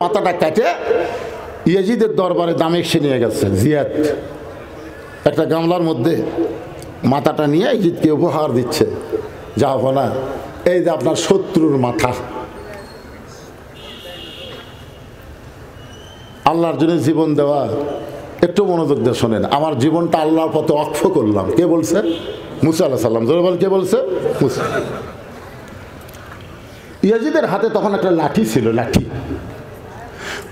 মাথাটা কাটে ইয়াজিদের দরবারে দামেস্কে নিয়ে গেছে। জিয়াদ একটা গামলার মধ্যে মাথাটা নিয়ে ইয়াজিদকে উপহার দিচ্ছে। যাও না, এই যে আপনার শত্রুর মাথা, আল্লাহর জন্য জীবন দেওয়া। একটু মনোযোগ দিয়ে শোনেন, আমার জীবনটা আল্লাহর পথে ওয়াকফ করলাম। কে বলছে? মুসা আলাইহিস সালাম। জোরে বল, কে বলছে? মুসা। ইয়াজিদের হাতে তখন একটা লাঠি ছিল, লাঠি।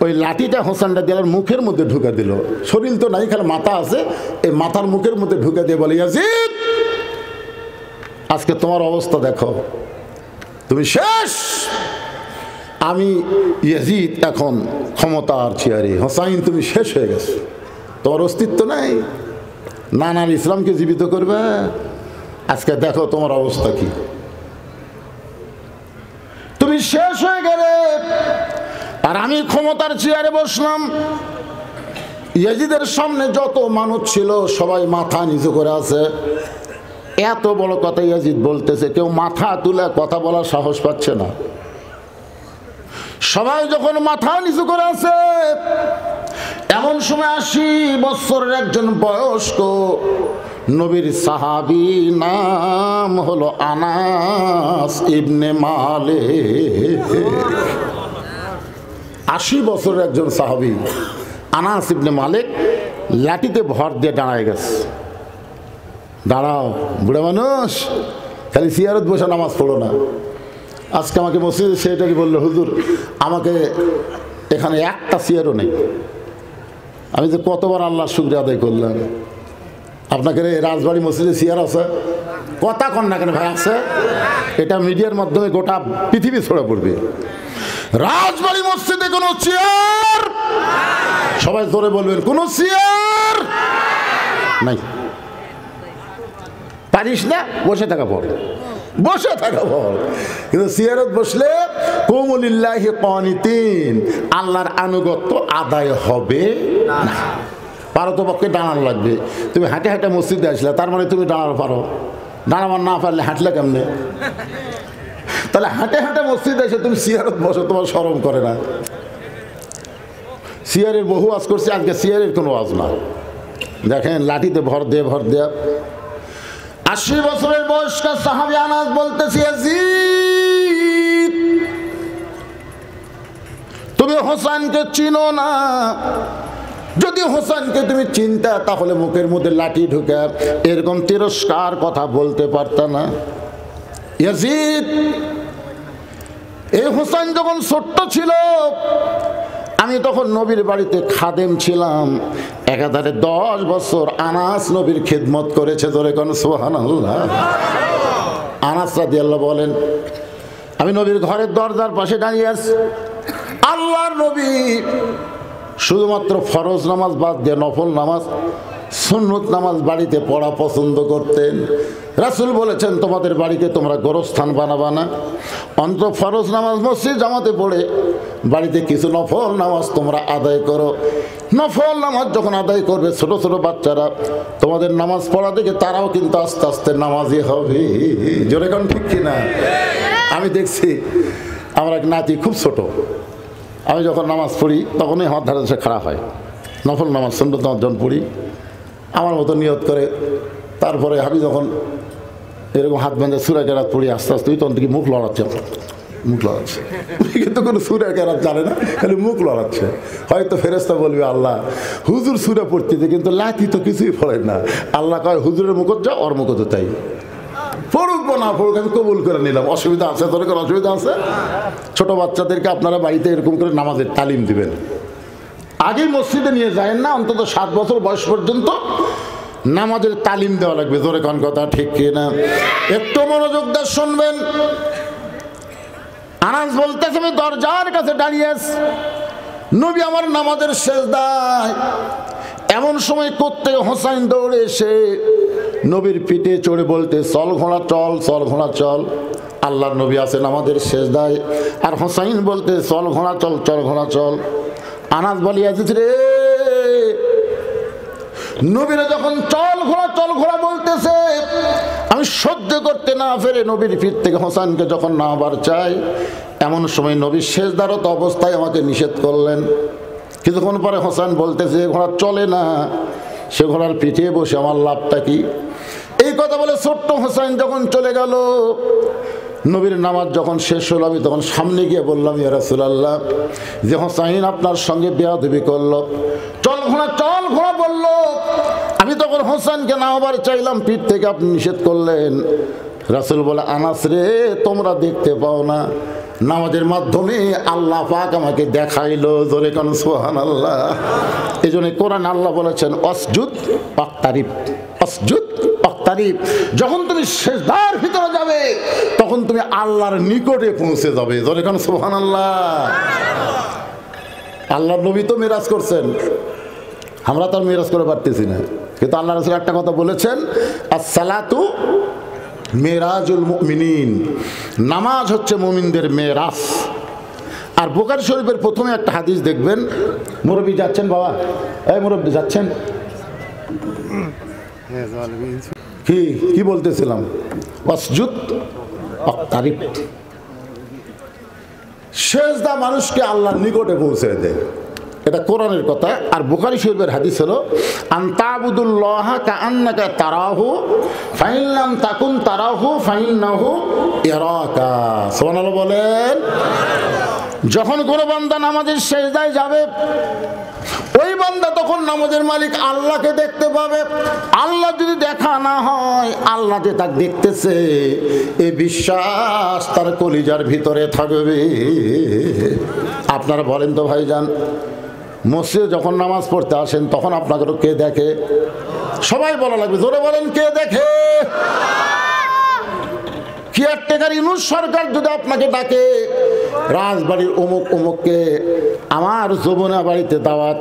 ওই লাঠিটা হোসেনটা দিয়ার মুখের মধ্যে ঢুকে দিল। শরীর তো নাই, খালি মাথা আছে। এই মাথার মুখের মধ্যে ঢুকে দিয়ে বলে, ইয়াজিদ আজকে তোমার অবস্থা দেখো, তুমি শেষ। আমি ইয়াজিদ এখন ক্ষমতার চেয়ারে, হোসাইন তুমি শেষ হয়ে গেছো, তোমার অস্তিত্ব নাই। নানার ইসলামকে জীবিত করবে, আজকে দেখো তোমার অবস্থা কি, তুমি শেষ হয়ে গেলে। আর আমি ক্ষমতার চেয়ারে বসলাম। ইয়াজিদের সামনে যত মানুষ ছিল সবাই মাথা নিচু করে আছে। এত বড় কথা ইয়াজিদ বলতেছে, কেউ মাথা তুলে কথা বলার সাহস পাচ্ছে না। সবাই যখন মাথা নিচু করে আছে, এমন সময় 80 বছরের একজন বয়স্ক নবীর সাহাবী, নাম হলো আনাস ইবনে মালিক। 80 বছরের একজন সাহাবী আনাস ইবনে মালিক লাঠিতে ভর দিয়ে দাঁড়ায় গেছে। দাঁড়াও বুড়া মানুষ, খালি সিয়ারত বসে নামাজ পড়ো না। আজকে আমাকে মসজিদে সেটাই বললো, হুজুর আমাকে এখানে একটা সিয়ারও নেই। আমি যে কতবার আল্লাহর শুকরিয়া আদায় করলাম। আপনাকে রাজবাড়ি মসজিদে সিয়ার আছে? কথা কন না কেন ভাই? আছে। এটা মিডিয়ার মাধ্যমে গোটা পৃথিবী ছড়া পড়বে। রাজবাড়ি মসজিদে কোনো চেয়ার, সবাই জোরে বলবেন, কোনো চেয়ার নাই। পারিস না, বসে থাকা পর, বসে থাকা পর। কিন্তু চেয়ারত বসলে কুমুলিল্লাহি কানিতিন, আল্লাহর আনুগত্য আদায় হবে না। পারো তো পক্ষে দাঁড়ানো লাগবে। তুমি হাঁটে হাঁটে মসজিদে আসলে, তার মানে তুমি দাঁড়ানো পারো। দাঁড়াবার না পারলে হাঁটলে কেমনে? তাহলে হাঁটে হাঁটে মসজিদে এসে তুমি চেয়ারত বসো, তোমার শরম করে না? চেয়ারের বহু ওয়াজ করছে, আজকে চেয়ারের কোনো ওয়াজ না। দেখেন লাঠিতে ভর দিয়ে ভর দেয়া। 80 বছরের বয়স্ক সাহাবী আনাস বলতেছে, ইয়াজিদ তুমি হোসেনকে চিনো না। যদি হোসেনকে তুমি চিনতা তাহলে মুখের মধ্যে লাঠি ঢুকে এরকম তিরস্কার কথা বলতে পারতা না। ইয়াজিদ, এই হোসেন যখন ছোট্ট ছিল, আমি তখন নবীর বাড়িতে খাদেম ছিলাম। একাধারে 10 বছর আনাস নবীর খিদমত করেছে। ধরে কোন সুবহানাল্লাহ। আনাস রাদিয়াল্লাহু বলেন, আমি নবীর ঘরের দরজার পাশে দাঁড়িয়ে আছি। আল্লাহর নবী শুধুমাত্র ফরজ নামাজ বাদ দিয়ে নফল নামাজ, সুন্নত নামাজ বাড়িতে পড়া পছন্দ করতেন। রাসূল বলেছেন, তোমাদের বাড়িকে তোমরা গোরস্থান বানাবা না, অন্তত ফরজ নামাজ মসজিদ জামাতে পড়ে বাড়িতে কিছু নফল নামাজ তোমরা আদায় করো। নফল নামাজ যখন আদায় করবে, ছোট ছোট বাচ্চারা তোমাদের নামাজ পড়া দেখে তারাও কিন্তু আস্তে আস্তে নামাজি হবে। জোরে কোন ঠিক কিনা? আমি দেখছি আমার এক নাতি খুব ছোট, আমি যখন নামাজ পড়ি তখনই আমার ধারে সে খাড়া হয়। নফল নামাজ সুন্নত নামাজ যখন পড়ি আমার মতো নিয়ত করে, তারপরে আমি যখন এরকম হাত বেঁধে সূরা কেরাত পড়ি আস্তে আস্তে, তখন থেকে মুখ লড়াচ্ছে, মুখ লড়াচ্ছে। কিন্তু কোনো সূরা কেরাত জানে না, খালি মুখ লড়াচ্ছে। হয়তো ফেরেশতা বলবে, আল্লাহ হুজুর সূরা পড়তেছে কিন্তু লাঠি তো কিছুই পড়ে না। আল্লাহ কয়, হুজুরের মুখত যা, ওর মুখত তাই। পড়ুক না পড়ুক, আমি কবুল করে নিলাম। অসুবিধা আছে? তোর কোনো অসুবিধা আছে? ছোট বাচ্চাদেরকে আপনারা বাড়িতে এরকম করে নামাজের তালিম দিবেন। আগে মসজিদে নিয়ে যায় না, অন্তত 7 বছর বয়স পর্যন্ত নামাজের তালিম দেওয়া লাগবে। জোরে কোন কথা ঠিক কিনা? একটু মনোযোগ দিয়ে শুনবেন। আনাস বলতেছে, আমি দরজার কাছে দাঁড়িয়ে আছি, নবী আমার নামাজের সেজদায়। এমন সময় করতে হোসেন দৌড়ে এসে নবীর পিঠে চড়ে বলতে, চল ঘোড়া চল, চল ঘোড়া চল। আল্লাহর নবী আছেন আমাদের সেজদায়, আর হোসেন বলতে, চল ঘোড়া চল, চল ঘোড়া চল। আনাস বলি, আজিজ রে, নবীরা যখন চল ঘোড়া বলতেছে, আমি সহ্য করতে না পেরে নবীর পিঠ থেকে হোসেনকে যখন নামাবার চাই, এমন সময় নবী সেজদারত অবস্থায় আমাকে নিষেধ করলেন। কিছুক্ষণ পরে হোসেন বলতেছে ঘোড়া চলে না, সে ঘোড়ার পিঠে বসে আমার লাভটা কি? এই কথা বলে ছোট্ট হোসেন যখন চলে গেল, নবীর নামাজ যখন শেষ হলো আমি তখন সামনে গিয়ে বললাম, ইয়া রাসূলুল্লাহ, যে হোসাইন আপনার সঙ্গে বেয়াদবি করলো, চল ঘোড়া বলল। আমি তখন হোসেনকে নামাবার চাইলাম, পিঠ থেকে আপনি নিষেধ করলেন। রাসূল বলে, আনাস রে, তোমরা দেখতে পাও না, নামাজের মাধ্যমে আল্লাহ পাক আমাকে দেখাইলো। জোরে কোন সুবহানাল্লাহ। এই জন্য কোরআন আল্লাহ বলেছেন অসজুদ ওয়াক্তারিব, অসজুদ ওয়াক্তারিব। যখন তুমি সিজদার ভিতরে যাবে তখন তুমি আল্লাহর নিকটে পৌঁছে যাবে। জোরে কোন সুবহানাল্লাহ। আল্লাহর নবী তো মিরাজ করছেন, আমরা তো আর মিরাজ করে পারতেছি না, কিন্তু আল্লাহ রাসূল একটা কথা বলেছেন, আস-সালাতু মেরাজুল মুমিনিন, নামাজ হচ্ছে মুমিনদের মেরাজ। আর বুখারী শরীফের প্রথমে একটা হাদিস দেখবেন, মুরব্বী যাচ্ছেন বাবা, এই মুরব্বী যাচ্ছেন, কি বলতেছিলাম, ওয়াসজুদ ওয়াক্তারিব। সেজদা মানুষকে আল্লাহর নিকটে পৌঁছে দেয়, এটা কোরআনের কথা। আর বুখারী শরীফের হাদিস হলো, আনতাবুদুল্লাহ কাআন্নাকা তারাহু ফাইন লাম তাকুন তারাহু ফাইন্নাহু ইয়ারাকা। সুবহানাল্লাহ বলেন। যখন কোনো বান্দা নামাজের সিজদায় যাবে, ওই বান্দা তখন নামাজের মালিক আল্লাহকে দেখতে পাবে। আল্লাহ যদি দেখা না হয়, আল্লাহ যে তাকে দেখতেছে এই বিশ্বাস তার কলিজার ভিতরে থাকবে। আপনারা বলেন তো ভাইজান, মসজিদে যখন নামাজ পড়তে আসেন তখন আপনাকে কে দেখে? সবাই বলা লাগবে, জোরে বলেন, কে দেখে? কেয়ারটেকার ইউনূস সরকার যদি আপনাকে ডাকে, রাজবাড়ির অমুক অমুককে আমার যমুনা বাড়িতে দাওয়াত,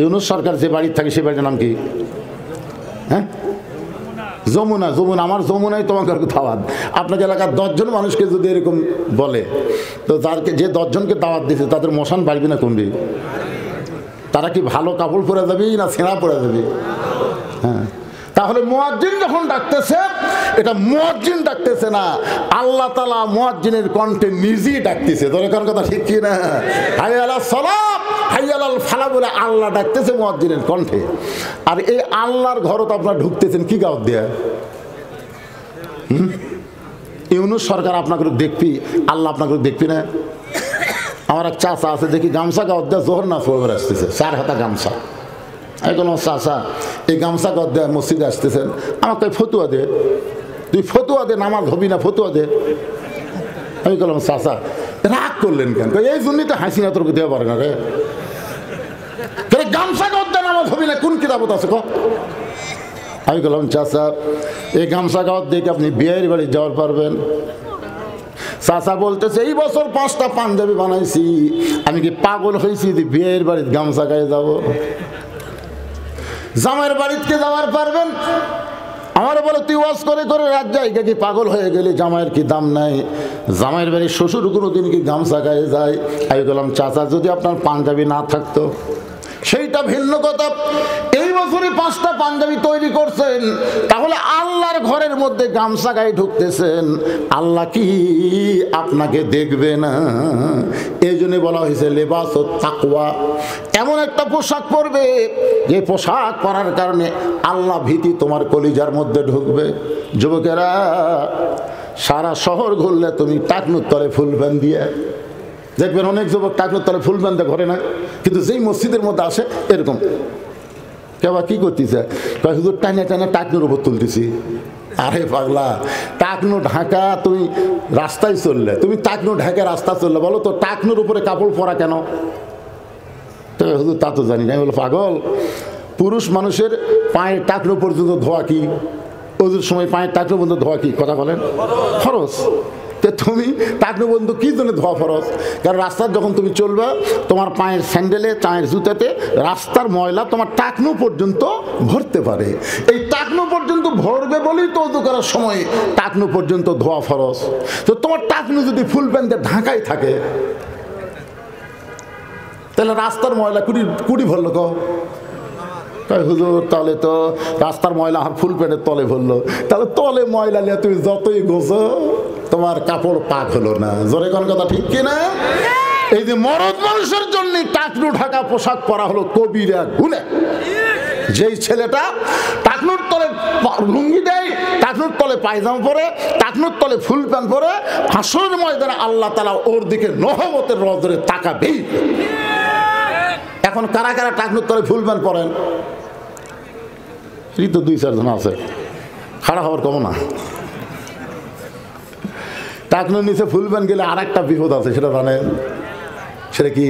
ইউনূস সরকার যে বাড়ি থাকে সে বাড়ির নাম কি? হ্যাঁ, যমুনা। আমার যমুনায় তোমাকে দাওয়াত। আপনাকে এলাকার 10 জন মানুষকে যদি এরকম বলে, তো তারকে যে 10 জনকে দাওয়াত দিয়েছে তাদের মশান বাড়বে না কমবে? তারা কি ভালো কাপড় পরে যাবে না ছেঁড়া পরে যাবে? হ্যাঁ, তাহলে মুয়াজ্জিন যখন ডাকতেছে, এটা মুয়াজ্জিন ডাকতেছে না, আল্লাহ তাআলা মুয়াজ্জিনের কণ্ঠে নিজেই ডাকতেছে। দরকার কথা ঠিক কি না? হাইয়া আলাস সালাত হাইয়া আলাল ফালাহ বলে আল্লাহ ডাকতেছে মুয়াজ্জিনের কণ্ঠে। আর এই আল্লাহর ঘরে তো আপনারা ঢুকতেছেন কি গাওয়াত দেয়া? ইউনূস সরকার আপনাকে দেখবি, আল্লাহ আপনাকে দেখবি না? আমার এক চাচা আছে, দেখি গামছা গাওয়াত দেয়া জোহর না পড়ে আসতেছে, 4 হাতা গামছা। আমি বললাম, চাচা এই গামছা গাওয়াত দেয়া মসজিদে আসতেছেন, আমাকে ফতুয়া দে, তুই ফতুয়া দে, নামাজ হবি না, ফতুয়া দে। আমি বললাম, চাচা রাগ করলেন কেন? এই জন্যই তো হাসি না তোর দেওয়া পারে না রে, গামছা গাওয়াত দেয়া নামাজ হবি না, কোন কিতাবত আছে ক? আমি বললাম, চাচা এই গামছা গাওয়াত দেখে আপনি বিয়ের বাড়ি যাওয়ার পারবেন? চাচা বলতেছে, এই বছর 5টা পাঞ্জাবি বানাইছি, আমি কি পাগল হয়েছি যে বিয়ের বাড়িতে গামছা গায়ে যাব? জামাইয়ের বাড়িতে যাওয়ার পারবেন? আমার বলে, তুই ওয়াজ করে করে রাত জায়গা কি পাগল হয়ে গেলি? জামাইয়ের কি দাম নাই? জামাইয়ের বাড়ির শ্বশুর কোনোদিন কি গামছা গায়ে যায়? আমি বললাম, চাচা যদি আপনার পাঞ্জাবি না থাকতো সেইটা ভিন্ন কথা। এই বছরই 5টা পাঞ্জাবি তৈরি করছেন, তাহলে আল্লাহর ঘরের মধ্যে গামছা গায়ে ঢুকতেছেন, আল্লাহ কি আপনাকে দেখবে না? এই জন্য বলা হয়েছে লেবাসুত তাকওয়া, এমন একটা পোশাক পরবে যে পোশাক পরার কারণে আল্লাহ ভীতি তোমার কলিজার মধ্যে ঢুকবে। যুবকেরা, সারা শহর ঘুরলে তুমি টাকনুর তলে ফুল ব্যান দিয়ে দেখবেন, অনেক যুবক টাকনুর তলে ফুল ব্যান ঘরে না, কিন্তু যেই মসজিদের মধ্যে আসে এরকম কেবা কি করতেছে, হুজুর টানে টানে টাকনুর উপর তুলতেছি। আরে পাগলা, টাকনু ঢাকা তুমি রাস্তায় চললে, তুমি টাকনু ঢাকা রাস্তা চললে, বলো তো টাকনুর উপরে কাপড় পরা কেন? তো হুজুর তা তো জানি না। বলো, পাগল, পুরুষ মানুষের পায়ের টাকনু পর্যন্ত ধোয়া কি? ওজুর সময় পায়ের টাকনু পর্যন্ত ধোয়া কি? কথা বলেন, ফরজ। তো তুমি টাকনু পর্যন্ত কি জন্য ধোয়া ফরজ? কারণ রাস্তার যখন তুমি চলবে, তোমার পায়ের স্যান্ডেলে, পায়ের জুতাতে রাস্তার ময়লা তোমার টাকনু পর্যন্ত ভরতে পারে। এই টাকনু পর্যন্ত ভরবে বলেই তো ওযু করার সময় টাকনু পর্যন্ত ধোয়া ফরজ। তো তোমার টাকনু যদি ফুল প্যান্টে ঢাকাই থাকে, তাহলে রাস্তার ময়লা কুড়ি ভরলো কো? হুজুর, তাহলে তো রাস্তার ময়লা আর ফুল প্যান্টের তলে ভরলো, তাহলে তলে ময়লা নিয়ে তুমি যতই গোছো তোমার কাপড় পাক হলো না। জোরে কোন কথা ঠিক কিনা? এই যে মরদ মানুষের জন্য টাকনু ঢাকা পোশাক পরা হলো কবিরা গুনাহ। যেই ছেলেটা টাকনুর তলে লুঙ্গি দেয়, টাকনুর তলে পায়জামা পরে, টাকনুর তলে ফুল প্যান্ট পরে, হাসরের ময়দানে আল্লাহ তাআলা ওর দিকে নহমতের নজরে তাকাবেই। এখন কারা কারা টাকনুর তলে ফুল প্যান্ট পরেন? এই তো 2-4 জন আছে, খারাপ হওয়ার কম না। টাকনুর নিচে ফুল প্যান্ট গেলে আর একটা বিপদ আছে, সেটা জানেন? সেটা কি?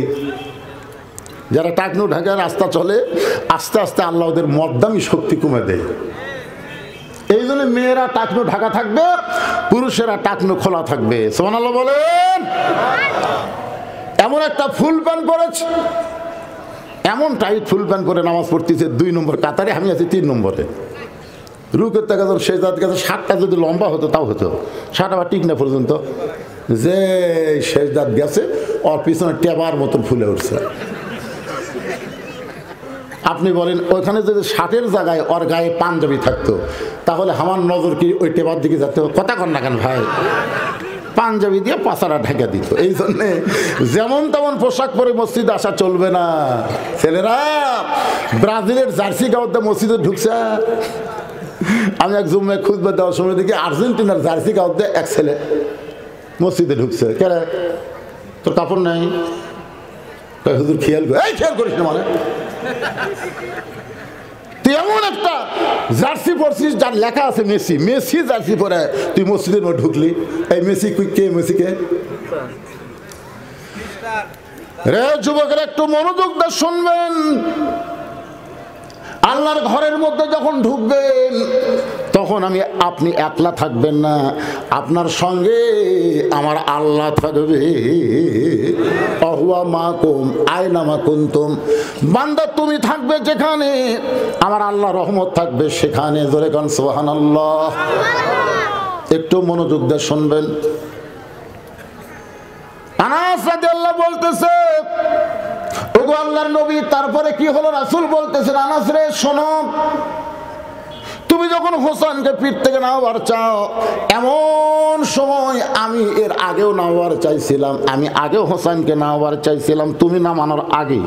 যারা টাকনু ঢাকার রাস্তা চলে, আস্তে আস্তে আল্লাহ ওদের মদ্দামি শক্তি কমে দেয়। এই জন্য মেয়েরা টাকনু ঢাকা থাকবে, পুরুষেরা টাকনু খোলা থাকবে। সুবহানাল্লাহ বলেন। এমন একটা ফুল প্যান্ট পরেছে, এমন টাইট ফুল প্যান্ট পরে নামাজ পড়তেছে 2 নম্বর কাতারে, আমি আছি 3 নম্বরে। রুকের টাকা সেজাদ গেছে, 7টা যদি লম্বা হতো তাও হতো, 7 আবার ঠিক না পর্যন্ত। যে সেজদাত গেছে, ওর পিছনে টেবার মতন ফুলে উঠছে। আপনি বলেন ওইখানে যদি 60-এর জায়গায় ওর গায়ে পাঞ্জাবি থাকতো, তাহলে আমার নজর কি ওই টেবার দিকে যেত? কথা কন না কেন ভাই? পাঞ্জাবি দিয়ে পাছাড়া ঢেকে দিত। এই জন্যে যেমন তেমন পোশাক পরে মসজিদে আসা চলবে না। ছেলেরা ব্রাজিলের জার্সি গাঁওতে মসজিদে ঢুকছে। আমি এক জুম্মায় খুঁজবে দেওয়ার সময় দেখি আর্জেন্টিনার জার্সি গাঁওতে এক ছেলে মসজিদে ঢুকছে। কেন তোর কাপড় নাই? হুজুর খেয়াল করিস না, মানে তুই এমন একটা জার্সি পরছিস যার লেখা আছে মেসি, মেসি জার্সি পরে তুই মসজিদের মধ্যে ঢুকলি। এই মেসি কে? মেসি কে রে? যুবকেরা একটু মনোযোগ দিয়ে শুনবেন। আল্লাহর ঘরের মধ্যে যখন ঢুকবেন, তখন আপনি একলা থাকবেন না, আপনার সঙ্গে আমার আল্লাহ থাকবে। অহুয়া মাকুম আয়না মা কুনতুম। বান্দা তুমি থাকবে যেখানে, আমার আল্লাহ রহমত থাকবে সেখানে। জোরে কান সুবহানাল্লাহ। একটু মনোযোগ দিয়ে শুনবেন। আনাস রাদিয়াল্লাহু বলতেছে, ওগো আল্লাহর নবী, তারপরে কি হলো? রাসূল বলতেছেন, আনাস রে শোনো, তুমি যখন হোসেনকে পিঠ থেকে নামাবার চাও, এমন সময় আমি এর আগেও নামাবার চাইছিলাম, আমি আগেও হোসেনকে নামাবার চাইছিলাম, তুমি নামানোর আগে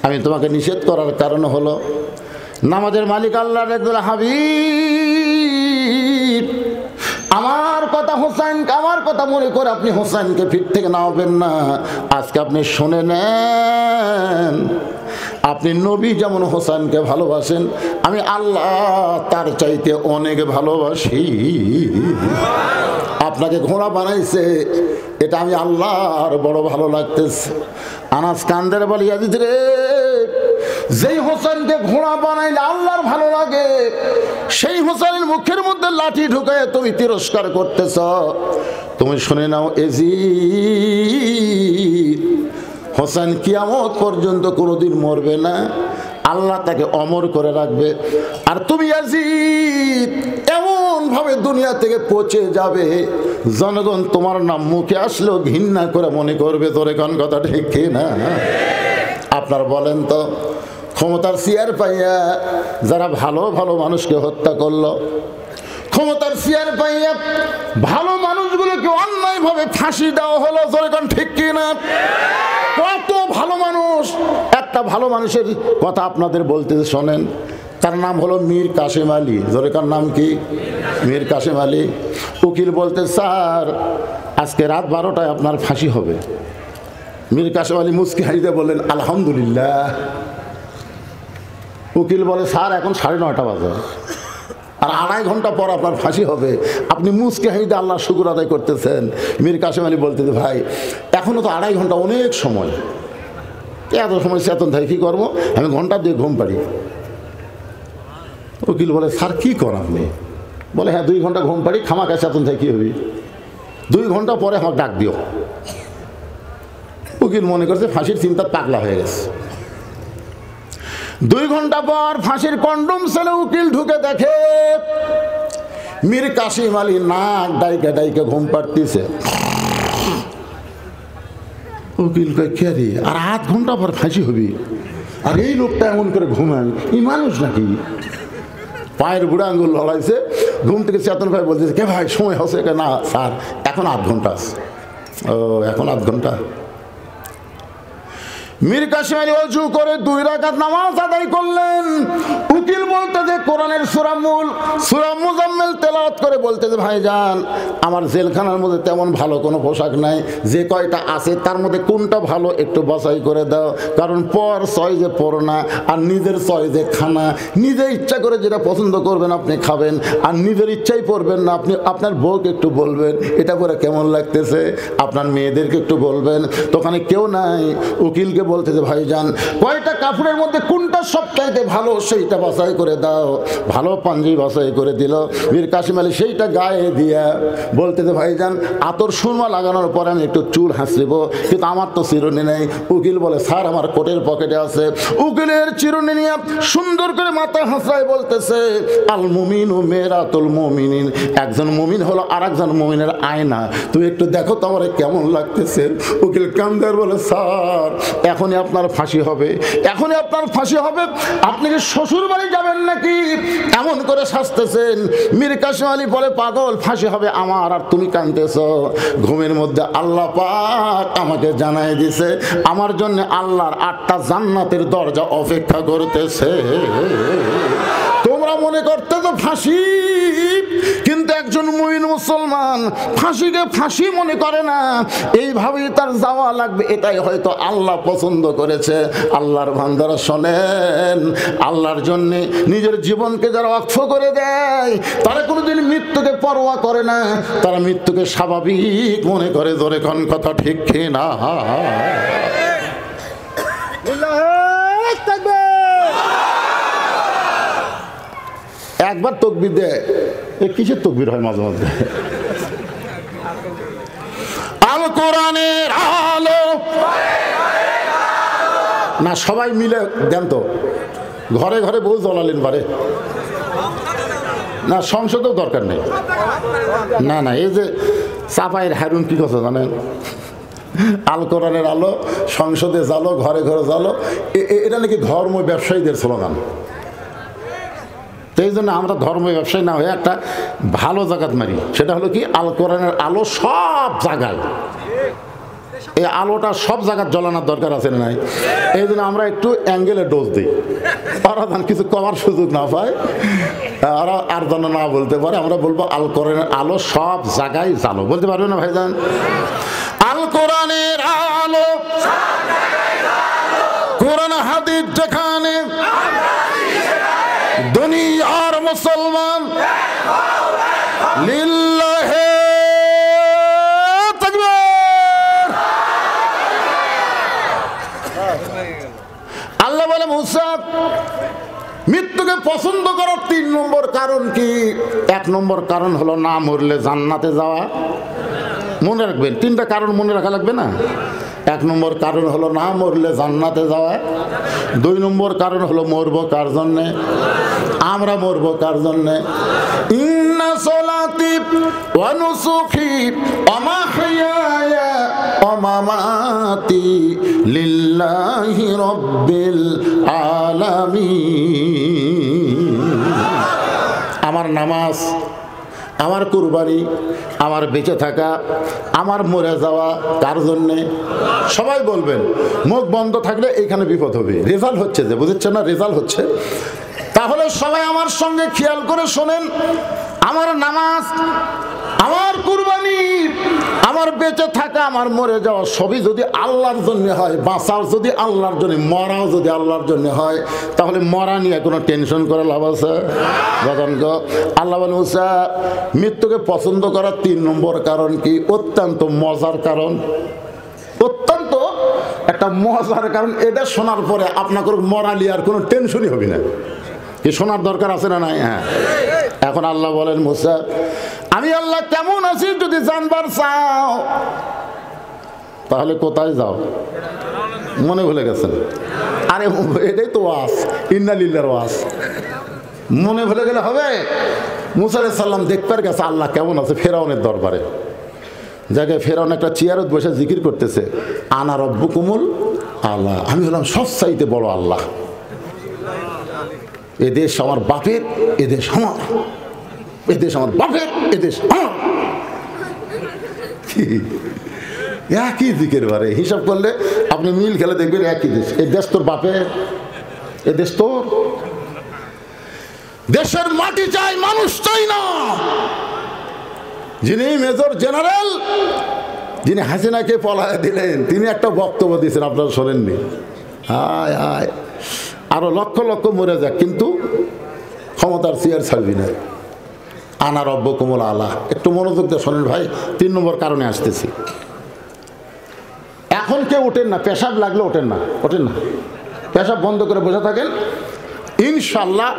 আমি তোমাকে নিষেধ করার কারণ হলো, নামাজের মালিক আল্লাহর একজন হাবিব, আমার কথা হোসেনকে, আমার কথা মনে করে আপনি হোসেনকে পিঠ থেকে নামাবেন না। আজকে আপনি শুনে নেন, আপনি নবী যেমন হোসেনকে ভালোবাসেন, আমি আল্লাহ তার চাইতে অনেক ভালোবাসি। আপনাকে ঘোড়া বানাইছে, এটা আমি আল্লাহর বড় ভালো লাগতেছে। আনাস কান্দের বলে, ইয়াজিদ রে, যেই হোসেনকে ঘোড়া বানাইলে আল্লাহর ভালো লাগে, সেই হোসেনের মুখের মধ্যে লাঠি ঢুকায় তুমি তিরস্কার করতেছ। তুমি শুনে নাও ইয়াজিদ, হোসেন কিয়ামত পর্যন্ত কোনোদিন মরবে না, আল্লাহ তাকে অমর করে রাখবে। আর তুমি ইয়াজিদ এমন ভাবে দুনিয়া থেকে পচে যাবে, জনগণ তোমার নাম মুখে আসলেও ঘৃণা করে মনে করবে। তোরে কোন কথা ঠিক না? আপনার বলেন তো, ক্ষমতার চেয়ার পাইয়া যারা ভালো ভালো মানুষকে হত্যা করলো, ক্ষমতার চেয়ার পাইয়া ভালো মানুষগুলোকে অন্যায়ভাবে ফাঁসি দেওয়া হলো, যখন ঠিক কিনা? কত ভালো মানুষ, একটা ভালো মানুষের কথা আপনাদের বলতে শোনেন, তার নাম হলো মীর কাসেম আলী। জোরেকার নাম কি? মীর কাসেম আলী। উকিল বলতে, স্যার আজকে রাত 12টায় আপনার ফাঁসি হবে। মীর কাসেম আলী মুচকি হাসিতে বললেন, আলহামদুলিল্লাহ। উকিল বলে, স্যার এখন 9:30 বাজে, আর 2.5 ঘন্টা পর আপনার ফাঁসি হবে, আপনি মুচকি হাসিতে আল্লাহ শুকর আদায় করতেছেন। মীর কাসেম আলী বলতেছে, ভাই এখনো তো 2.5 ঘন্টা অনেক সময়, এত সময় চেতন থাকে কী করবো, আমি ঘন্টা 2 ঘুম পাড়ি। উকিল বলে, স্যার কী করেন আপনি? বলে, হ্যাঁ 2 ঘন্টা ঘুম পাড়ি, খামাকা চেতন থাকে কী হবে, 2 ঘন্টা পরে আমাকে ডাক দিও। উকিল মনে করছে ফাঁসির চিন্তা পাগলা হয়ে গেছে। 2 ঘন্টা পর ফাঁসির কন্ডম ছেলে উকিল ঢুকে দেখে মীর কাসেম আলী নাক ডাইকে ডাইকে ঘুম পাড়তেছে। উকিল কয়, কে রে, আর 8 ঘন্টা পর ফাঁসি হবি, আর এই লোকটা এমন করে ঘুমায়, এই মানুষ নাকি? পায়ের বুড়া আঙ্গুল লড়াইছে, ঘুম থেকে চেতন ভাই বলতেছে, কে ভাই সময় হচ্ছে? না স্যার, এখন 8 ঘন্টা আছে। ও, এখন 8 ঘন্টা। মীর কাসেম আলী ওযু করে 2 রাকাত নামাজ আদায় করলেন। উকিল বলতে যে কোরআনের সূরা মুজাম্মিল তেলাওয়াত করে বলতে যে, ভাইজান আমার জেলখানার মধ্যে তেমন ভালো কোনো পোশাক নাই, যে কয়টা আছে তার মধ্যে কোনটা ভালো একটু বাছাই করে দাও, কারণ পর চয়েজে পড়ো না, আর নিজের চয়েজে খানা, নিজে ইচ্ছা করে যেটা পছন্দ করবেন আপনি খাবেন, আর নিজের ইচ্ছাই পড়বেন না। আপনি আপনার বউকে একটু বলবেন এটা পরে কেমন লাগতেছে, আপনার মেয়েদেরকে একটু বলবেন। তো ওখানে কেউ নাই। উকিলকে বলতে যে, ভাইজান কয়টা কাপড়ের মধ্যে কোনটা সবচাইতে ভালো সেইটা বাছাই করে দাও। ভালো পাঞ্জাবি বাছাই করে দিল। মীর কাসেম আলী সেইটা গায়ে দিয়া বলতে যে, ভাইজান আতর সুরমা লাগানোর পরে আমি একটু চুল হাসিব, কিন্তু আমার তো চিরুনি নেই। উকিল বলে, স্যার আমার কোটের পকেটে আছে। উকিলের চিরুনি নিয়ে সুন্দর করে মাথা হাসড়ায় বলতেছে, আল মুমিনু মেরাতুল মুমিনিন, একজন মুমিন হলো আর একজন মুমিনের আয়না, তুমি একটু দেখো তো আমার কেমন লাগতেছে। উকিল কান্দার বলে, স্যার এখনই আপনার ফাঁসি হবে, এখনই আপনার ফাঁসি হবে, আপনি কি শ্বশুর বাড়ি যাবেন নাকি? এমন করে শাস্তেছেন। মীর কাসেম আলী বলে, পাগল, ফাঁসি হবে আমার আর তুমি কাঁদতেছ। ঘুমের মধ্যে আল্লাহ পাক আমাকে জানাই দিছে আমার জন্য আল্লাহর 8টা জান্নাতের দরজা অপেক্ষা করতেছে। তোমরা মনে করতে তো ফাঁসি, কিন্তু একজন মুমিন মুসলমান ফাঁসিকে ফাঁসি মনে করে না, এইভাবেই তার যাওয়া লাগবে, এটাই হয়তো আল্লাহ পছন্দ করেছে। আল্লাহর বান্দারা শোনেন, আল্লাহর জন্য নিজের জীবনকে যারা ওয়াকফ করে দেয় তারা কোনোদিন মৃত্যুকে পরোয়া করে না, তারা মৃত্যুকে স্বাভাবিক মনে করে। জোরে কোন কথা ঠিক কি না? একবার তকবির দেয়, কিসের তকবির হয় মাঝে মাঝে? আল কোরআনের আলো না, সবাই মিলে দেন তো। ঘরে ঘরে বউ জ্বলালেন পারে না, সংসদেও দরকার নেই। না না, এই যে চাপাইয়ের হারুন কি কথা জানেন? আল কোরআনের আলো, সংসদে জ্বালো, ঘরে ঘরে জ্বালো, এটা নাকি ধর্ম ব্যবসায়ীদের স্লোগান। তো এই জন্য আমরা ধর্ম ব্যবসায়ী না হয়ে একটা ভালো জায়গাত মারি, সেটা হলো কি আল কোরআনের আলো সব জায়গায়। এই আলোটা সব জায়গায় জ্বলানোর দরকার আছে না নাই? এই জন্য আমরা একটু অ্যাঙ্গেলে ডোজ দিই, ওরা যেন কিছু কমার সুযোগ না পায়, ওরা আর যেন না বলতে পারে। আমরা বলবো আল কোরআনের আলো সব জায়গায় জ্বালো। বলতে পারবে না ভাইজান? আল কোরআনের আলো, কোরআন হাদিস যেখানে, দুনিয়ার মুসলমান লিল্লাহে তাকবীর। আল্লাহ বলে, মুসা মৃত্যুকে পছন্দ করার 3 নম্বর কারণ কি? 1 নম্বর কারণ হলো না মরলে জান্নাতে যাওয়া। মনে রাখবেন, 3টা কারণ মনে রাখা লাগবে না? 1 নম্বর কারণ হলো না মরলে জান্নাতে যাওয়া। 2 নম্বর কারণ হলো মরবো কার জন্যে? আমরা মরবো কার জন্যে? ইন্না সলাতি ওয়া নুসুকি ওয়া মাহইয়ায়া ওয়া মামাতি লিল্লাহি রাব্বিল আলামিন। আমার নামাজ, আমার কুরবানি, আমার বেঁচে থাকা, আমার মরে যাওয়া কার জন্যে? সবাই বলবেন। মুখ বন্ধ থাকলে এইখানে বিপদ হবে। রেজাল্ট হচ্ছে, যে বুঝছেন না, রেজাল্ট হচ্ছে। তাহলে সবাই আমার সঙ্গে খেয়াল করে শোনেন, আমার নামাজ, আমার কুরবানি, আমার বেঁচে থাকা, আমার মরে যাওয়া সবই যদি আল্লাহর জন্য হয়, বাঁচাও যদি আল্লাহর জন্য, মরাও যদি আল্লাহর জন্য হয়, তাহলে মরা নিয়ে কোনো টেনশন করে লাভ আছে? আল্লাহ বলে, মুসা মৃত্যুকে পছন্দ করার 3 নম্বর কারণ কি? অত্যন্ত মজার কারণ, অত্যন্ত একটা মজার কারণ। এটা শোনার পরে আপনাকে মরা নিয়ে আর কোনো টেনশনই হবে না। কি শোনার দরকার আছে না নাই? হ্যাঁ। এখন আল্লাহ বলেন, মুসা আমি আল্লাহ কেমন আছি যদি জানবার চাও, তাহলে কোথায় যাও? মনে ভুলে গেছেন? আরে এটাই তো ওয়াজ, ইন্না লিল্লাহর ওয়াজ। মনে ভুলে গেলে হবে? মুসা আলাইহিস সালাম দেখতে গেছে আল্লাহ কেমন আছে ফেরাউনের দরবারে। জায়গায় ফেরাউন একটা চেয়ারত বসে জিকির করতেছে, আনা রব্বুকুমুল আল্লাহ, আমি হলাম সবচাইতে বড় আল্লাহ। এ দেশ আমার বাপের, এ দেশ আমার। এদেশ আমার বাপের, এদেশ একই দিকের বারে হিসাব করলে আপনি মিল খেলে দেখবেন একই দেশ। এই দেশ তোর বাপের, এ দেশ তোর। দেশের মাটি চাই, মানুষ চাই না। যিনি মেজর জেনারেল, যিনি হাসিনাকে পলায় দিলেন, তিনি একটা বক্তব্য দিয়েছেন, আপনারা শোনেননি? হায় হায়, আরো লক্ষ লক্ষ মরে যাক, কিন্তু ক্ষমতার চেয়ার ছাড়বি না। আনা রব্বকুমুল আলা। একটু মনোযোগ দিয়ে শোনেন ভাই, 3 নম্বর কারণে আসতেছি। এখন কেউ ওঠেন না, পেশাব লাগলে ওঠেন না, ওঠেন না, পেশাব বন্ধ করে বসে থাকেন। ইনশাল্লাহ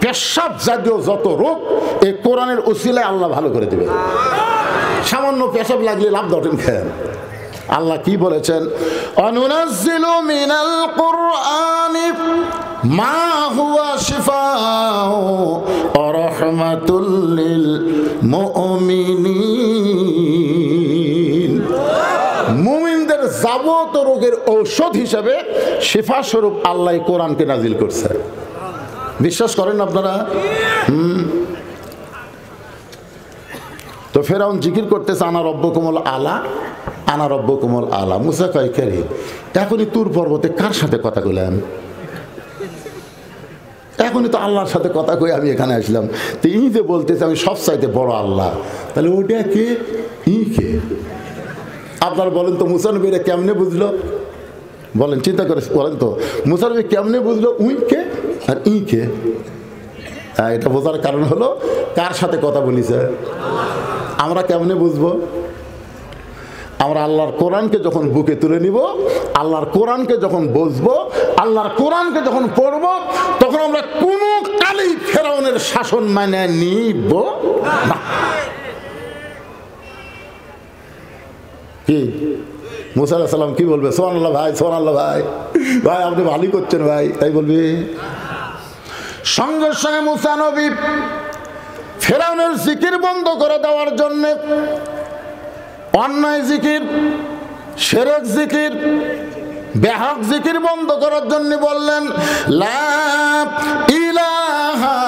পেশাব জাতীয় যত রোগ এই কোরআনের উসিলায় আল্লাহ ভালো করে দেবে। সামান্য পেশাব লাগলে লাভ দটেন খেন। আল্লাহ কি বলেছেন? অনুনাজ্জিলু মিনাল কুরআনি মা হুয়া শিফাউ ওয়া রাহমাতুল লিল মুমিনিন। মুমিনদের যাবতীয় রোগের ঔষধ হিসেবে শিফা স্বরূপ আল্লাহ কোরআনকে নাজিল করছে। বিশ্বাস করেন আপনারা? তো ফেরাউন জিকির করতেছে আনা রব্বকুমুল আলা, আনা রব্বকুমুল আলা। মুসা কয় কে রে, এখনই তুর পর্বতে কার সাথে কথা কইলাম? এখনই তো আল্লাহর সাথে কথা কই আমি এখানে আসলাম। তো ই যে বলতেছে আমি সব চাইতে বড় আল্লাহ, তাহলে ওটা কে? ই কে? আপনারা বলেন তো, মুসা নবীরা কেমনে বুঝলো? বলেন, চিন্তা করে বলেন তো, মুসা নবী কেমনে বুঝলো উই কে আর ই কে? এটা বোঝার কারণ হলো কার সাথে কথা বলিছে। আমরা কেমনে বুঝবো? আমরা আল্লাহর কোরআনকে যখন বুকে তুলে নিব, আল্লাহর কোরআনকে যখন বুঝবো, আল্লাহর কোরআনকে যখন পড়বো, তখন আমরা কোনো কালেই ফেরাউনের শাসন মানে নিব না। কি মুসা আলাইহিস সালাম কি বলবে? সুবহানাল্লাহ ভাই, সুবহানাল্লাহ ভাই, ভাই আপনি ভালোই করছেন ভাই, তাই বলবি। সঙ্গে সঙ্গে মুসা নবী ফেরাউনের জিকির বন্ধ করে দেওয়ার জন্য, অন্যায় জিকির, শিরক জিকির, বেহক জিকির বন্ধ করার জন্য বললেন লা ইলাহা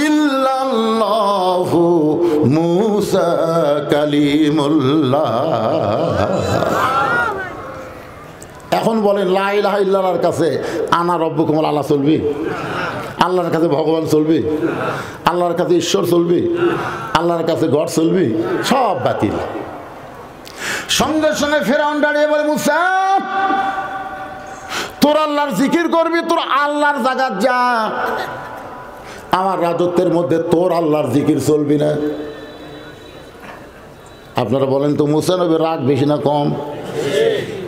ইল্লাল্লাহু মুসা কালিমুল্লাহ। এখন বলেন লা ইলাহা ইল্লাল্লাহর কাছে আনা রব্বুকুমুল আলা চলবি? আল্লাহর কাছে ভগবান চলবি? আল্লাহর কাছে ঈশ্বর চলবি? আল্লাহর কাছে গড চলবি? সব বাতিল। সঙ্গে সঙ্গে ফেরাউন দাঁড়িয়ে বলে মুসা, তোর আল্লাহর জিকির করবি, তোর আল্লাহর জায়গায় যা, আমার রাজত্বের মধ্যে তোর আল্লাহর জিকির চলবি না। আপনারা বলেন তো, মুসা নবীর রাগ বেশি না কম?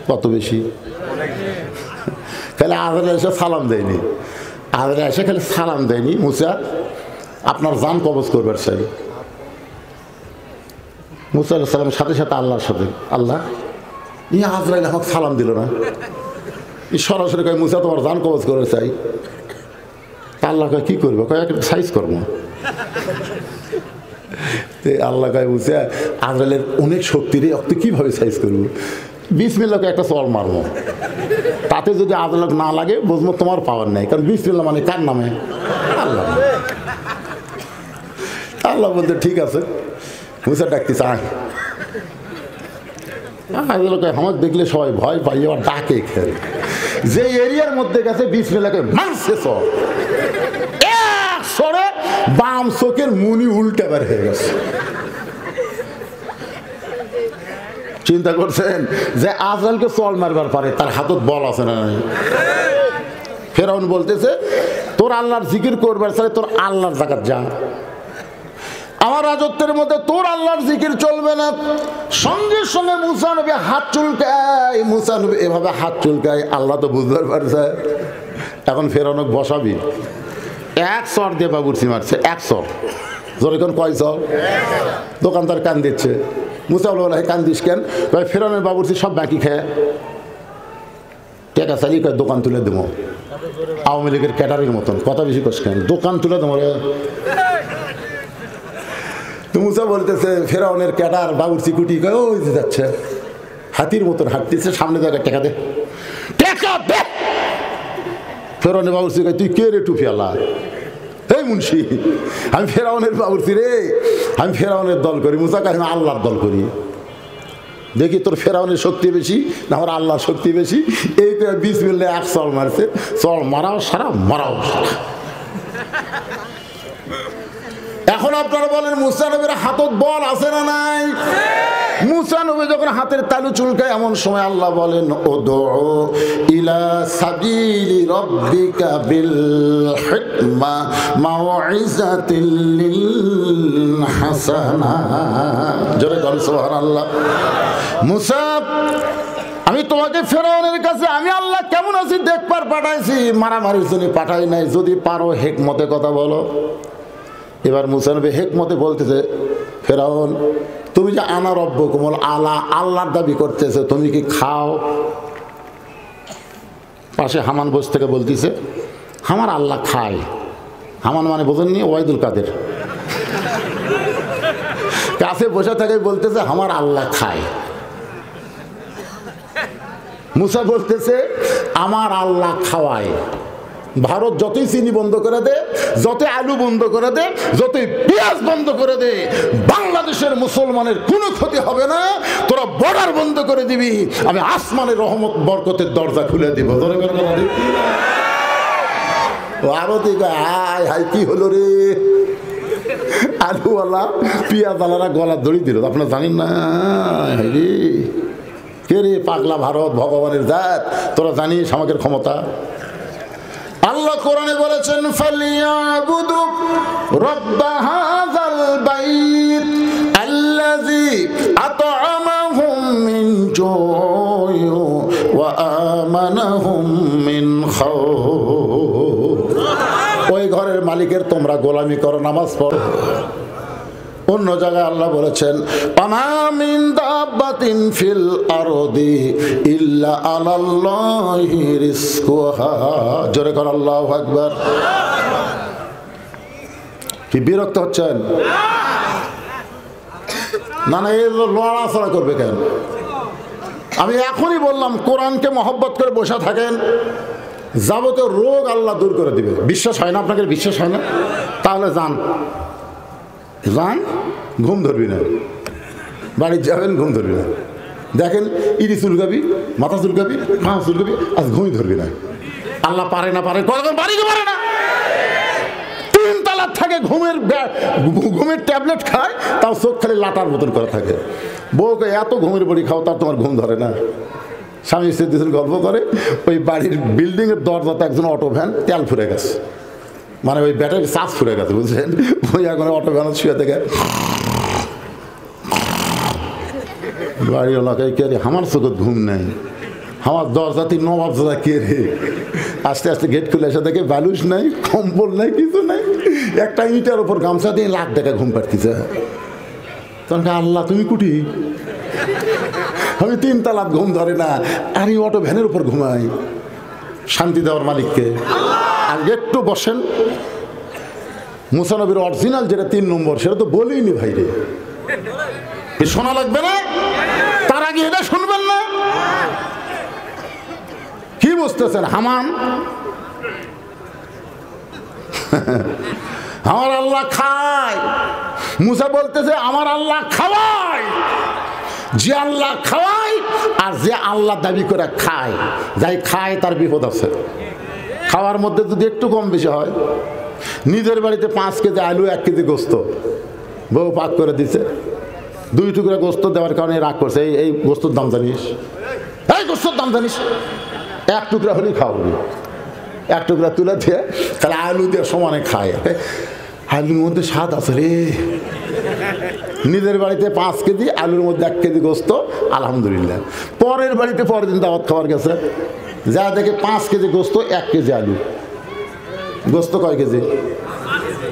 কত বেশি? খালি আজরে এসে সালাম দেয়নি, আজরে এসে খালি সালাম দেয়নি, মুসা আপনার জান কবজ করবার চাই। মুসা আলাইহিস সালামের সাথে সাথে আল্লাহর সাথে, আল্লাহ ই আজরাইল আমাকে সালাম দিল না, ই সরাসরি কয় মুসা তোমার জান কবজ করতে চাই। আল্লাহ কয় কি করবো? কয় একটা সাইজ করবো। আল্লাহ কয় মুসা আজরাইলের অনেক শক্তি রে, তুই কিভাবে সাইজ করবো? বিসমিল্লাহকে একটা চল মারবো, তাতে যদি আজরাইল না লাগে বুঝবো তোমার পাওয়ার নেই, কারণ বিসমিল্লাহ মানে কার নামে? আল্লাহ। আল্লাহ বলতে ঠিক আছে, মুসা ডাকতেছে আয়। আমার দেখলে সবাই ভয় পাই, আবার ডাকে খেয়ে যে এরিয়ার মধ্যে গেছে বিসমিল্লাহকে মারছে, সরে বাম চোখের মুনি উল্টে বের হয়ে গেছে। চিন্তা করছেন যে আজরাইলকে চল মারবার পারে, তার হাতত বল আছে না? ফেরাউন বলতেছে তোর আল্লাহর জিকির করবার চাই, তোর আল্লাহর জায়গা যা, আমার রাজত্বের মধ্যে তোর আল্লাহর জিকির চলবে না। সঙ্গে সঙ্গে মুসা নবী হাত চুলকায়, মুসা নবী এভাবে হাত চুলকায়, আল্লাহ তো বুঝতে পারছে। এখন ফেরাউন বসাবি, এক চর দিয়ে বাবুরচি মারছে, এক চর। জোরে কোন কয় চর? দোকানদার কান দিচ্ছে, মুসা বলে কান দিস কেন? ফেরাউনের বাবুরচি সব বাকি খেয়ে টেকা চালিয়ে কয় দোকান তুলে দেবো, আওয়ামী লীগের ক্যাটারির মতন কথা বেশি করছে কেন, দোকান তুলে দেবো রে। মুসা বলতেছে ফেরাউনের ক্যাটার বাবুরচি কুটি কয় ওই যে যাচ্ছে, হাতির মতন হাঁটতেছে, সামনে জায়গায় টেকা দে, টেকা দে। ফেরাউনের বাবুরচি কয় তুই কে রে টুপি আল্লাহ? এই মুন্সি, আমি ফেরাউনের বাবুর্চি রে, আমি ফেরাউনের দল করি। মুসা কয় আমি আল্লাহর দল করি। দেখি তোর ফেরাউনের শক্তি বেশি না আমার আল্লাহর শক্তি বেশি। এই তো বিসমিল্লাহ এক চড় মারছে, চড় মারাও সারা, মারাও সারা। এখন আপনারা বলেন মুসা নবীর হাতত বল আছে না নাই? মুসা নবী যখন হাতের তালু চুলকায় এমন সময় আল্লাহ বলেন উদউ ইলা সাবিলি রাব্বিকা বিল হিকমা মাউইজাতিল লিল হাসানা। জোরে বলেন সুবহানাল্লাহ। মুসা আমি তোমাকে ফেরাউনের কাছে আমি আল্লাহ কেমন আছি দেখবার পাঠাইছি, মারামারির জন্য পাঠাই নাই। যদি পারো হিকমতে কথা বলো। এবার মুসা নবী হিকমতে বলতেছে ফেরাউন তুমি যে আনা রব্বুকুম আলা আল্লাহর দাবি করতেছে তুমি কি খাও? পাশে হামান বসে থেকে বলতেছে আমার আল্লাহ খায়। হামান মানে বোঝেননি? ওয়াইদুল কাদের কাছে বসে থেকে বলতেছে আমার আল্লাহ খায়। মুসা বলতেছে আমার আল্লাহ খাওয়ায়। ভারত যতই চিনি বন্ধ করে দে, যতই আলু বন্ধ করে দে, যতই পেঁয়াজ বন্ধ করে দে, বাংলাদেশের মুসলমানের কোনো ক্ষতি হবে না। তোরা বর্ডার বন্ধ করে দিবি, আমি আসমানের রহমত বরকতের দরজা খুলে দিব। আরো দিকে হাই হাই কি হলো রে, আলুওয়ালা পেঁয়াজওয়ালারা গলা দড়ি দিল। আপনারা জানেন না রে কে রে পাগলা ভারত ভগবানের জাত, তোরা জানিস আমাদের ক্ষমতা। আল্লাহ কোরআনে বলেছেন ফালিয়াবুদু রাব্ব হাযাল বাইত আল্লাযী আত'আমাহুম মিন জু'ইন ওয়া আমানাহুম মিন খাউফ। ওই ঘরের মালিকের তোমরা গোলামি করো, নামাজ পড়ো। অন্য জায়গায় আল্লাহ বলেছেন ওয়ামা মিন দাব্বাতিন ফিল আরদি ইল্লা আলাল্লাহি রিজকুহা। জোরে কর আল্লাহু আকবার। কি বিরক্ত হচ্ছেন? না না এই লড়াচড়া করবে কেন? আমি এখনই বললাম কোরআনকে মহব্বত করে বসে থাকেন, যাবতীয় রোগ আল্লাহ দূর করে দিবে। বিশ্বাস হয় না আপনাকে? বিশ্বাস হয় না? তাহলে যান যান, ঘুম ধরবি না, বাড়ি যাবেন ঘুম ধরবি না। দেখেন ইডি চুলকাবি, মাথা চুলকাবি, মাথা চুলকাবি, আজ ঘুমই ধরবি না। আল্লাহ পারে না পারে, বাড়িতে পারে না। 3 তালার থাকে, ঘুমের ট্যাবলেট খায়, তাও চোখ খালি লাটার মতন করে থাকে। বউকে এত ঘুমের বড়ি খাও তার তোমার ঘুম ধরে না। স্বামী স্ত্রী দুজন গল্প করে, ওই বাড়ির বিল্ডিংয়ের দরজাতে একজন অটো ভ্যান তেল ফুরে গেছে, মানে ওই ব্যাটারি চার্জ ফুরে গেছে, বুঝলেন? ওই এখন অটো ভ্যান শুয়ে থেকে বাড়িওয়ালাকে কে রে, আমার চোখে ঘুম নেই, আমার দরজাতি নবাব দাদা কে রে। আস্তে আস্তে গেট খুলে এসে দেখে বালুস নাই, কম্বল নাই, কিছু নাই, একটা ইটার ওপর গামছা দিয়ে লাখ টাকা ঘুম পাড়তেছে। তখন আল্লাহ তুমি কুটি, আমি 3 তালাত ঘুম ধরে না, আর এই অটো ভ্যানের উপর ঘুমাই। শান্তি দেওয়ার মালিককে। আর একটু বসেন, মুসা নবীর অরিজিনাল যেটা 3 নম্বর সেটা তো বলিনি ভাই রে, শোনা লাগবে না? তার আগে এটা শুনবেন না? কি বুঝতেছেন? হামান আমার আল্লাহ খায়। মুসা বলতেছে আমার আল্লাহ খাওয়ায়। যে আল্লাহ খাওয়ায় আর যে আল্লাহ দাবি করে খায়, যাই খায় তার বিপদ আছে। খাওয়ার মধ্যে যদি একটু কম বেশি হয়, নিজের বাড়িতে 5 কেজি আলু 1 কেজি গোস্ত বউ পাক করে দিছে, 2 টুকরা গোস্ত দেওয়ার কারণে রাগ করছে। এই গোস্তর দাম জানিস? এই গোস্তর দাম জানিস? 1 টুকরা হলেই খাওয়াবি। 1 টুকরা তুলে দিয়ে তাহলে আলু দিয়ে সমানে খায়। আলুর মধ্যে স্বাদ আছে রে। নিজের বাড়িতে 5 কেজি আলুর মধ্যে 1 কেজি গোস্ত, আলহামদুলিল্লাহ। পরের বাড়িতে পরের দিন দাওয়াত খাওয়ার গেছে, যা দেখে 5 কেজি গোস্ত 1 কেজি আলু। গোস্ত কয় কেজি?